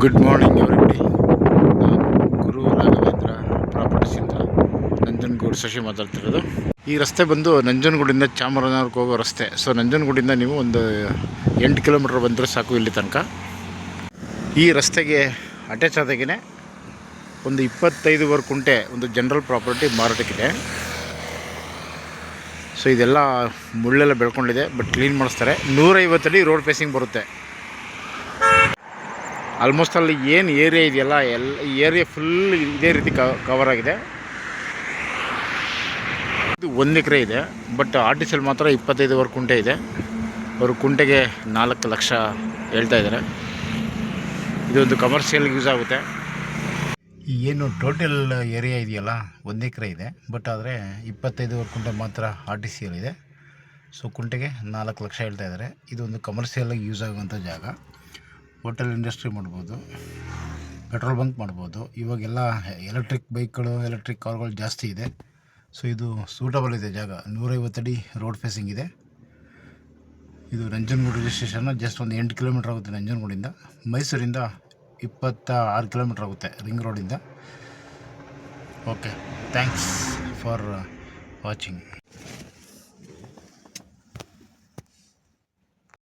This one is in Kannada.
Good morning everybody. Guru Raghavendra ಪ್ರಾಪರ್ಟೀಸಿಂದ ನಂಜನಗೂಡು ಶಶಿ ಮಾತಾಡ್ತಿರೋದು. ಈ ರಸ್ತೆ ಬಂದು ನಂಜನಗೂಡಿಂದ ಚಾಮರಾಜನಗರಕ್ಕೆ ಹೋಗೋ ರಸ್ತೆ. ಸೊ ನಂಜನಗೂಡಿಂದ ನೀವು ಒಂದು 8 ಕಿಲೋಮೀಟ್ರ್ ಬಂದರೆ ಸಾಕು ಇಲ್ಲಿ ತನಕ. ಈ ರಸ್ತೆಗೆ ಅಟ್ಯಾಚ್ ಆದಾಗೇ ಒಂದು 25 ಕುಂಟೆ ಒಂದು ಜನರಲ್ ಪ್ರಾಪರ್ಟಿ ಮಾರಾಟಕ್ಕಿದೆ. ಸೊ ಇದೆಲ್ಲ ಮುಳ್ಳೆಲ್ಲ ಬೆಳ್ಕೊಂಡಿದೆ, ಬಟ್ ಕ್ಲೀನ್ ಮಾಡಿಸ್ತಾರೆ. 150 ಅಡಿ ರೋಡ್ ಫೇಸಿಂಗ್ ಬರುತ್ತೆ. ಆಲ್ಮೋಸ್ಟ್ ಅಲ್ಲಿ ಏನು ಏರಿಯಾ ಇದೆಯಲ್ಲ, ಈ ಏರಿಯಾ ಫುಲ್ ಇದೇ ರೀತಿ ಕವರ್ ಆಗಿದೆ. ಇದು 1 ಎಕರೆ ಇದೆ, ಬಟ್ ಆರ್ಟಿಸಲ್ ಮಾತ್ರ 25 ಕುಂಟೆ ಇದೆ. ಅವರು ಕುಂಟೆಗೆ 4 ಲಕ್ಷ ಹೇಳ್ತಾ ಇದ್ದಾರೆ. ಇದೊಂದು ಕಮರ್ಷಿಯಲ್ಗೆ ಯೂಸ್ ಆಗುತ್ತೆ. ಏನು ಟೋಟಲ್ ಏರಿಯಾ ಇದೆಯಲ್ಲ 1 ಎಕರೆ ಇದೆ, ಬಟ್ ಆದರೆ 25 ಕುಂಟೆ ಮಾತ್ರ ಆರ್ಟಿಸಿಯಲ್ಲಿದೆ. ಸೊ ಕುಂಟೆಗೆ 4 ಲಕ್ಷ ಹೇಳ್ತಾ ಇದ್ದಾರೆ. ಇದೊಂದು ಕಮರ್ಷಿಯಲಾಗಿ ಯೂಸ್ ಆಗುವಂಥ ಜಾಗ. ಹೋಟೆಲ್ ಇಂಡಸ್ಟ್ರಿ ಮಾಡ್ಬೋದು, ಪೆಟ್ರೋಲ್ ಬಂಕ್ ಮಾಡ್ಬೋದು. ಇವಾಗೆಲ್ಲ ಎಲೆಕ್ಟ್ರಿಕ್ ಬೈಕ್ಗಳು, ಎಲೆಕ್ಟ್ರಿಕ್ ಕಾರ್ಗಳು ಜಾಸ್ತಿ ಇದೆ. ಸೊ ಇದು ಸೂಟಬಲ್ ಇದೆ ಜಾಗ. 150 ಅಡಿ ರೋಡ್ ಫೇಸಿಂಗ್ ಇದೆ. ಇದು ನಂಜನಗೂಡು ರಿಜಿಸ್ಟ್ರೇಷನ್. ಜಸ್ಟ್ ಒಂದು 8 ಕಿಲೋಮೀಟ್ರ್ ಆಗುತ್ತೆ ನಂಜನಗೂಡಿಂದ. ಮೈಸೂರಿಂದ 26 ಕಿಲೋಮೀಟ್ರ್ ಆಗುತ್ತೆ ರಿಂಗ್ ರೋಡಿಂದ. Okay, thanks for watching.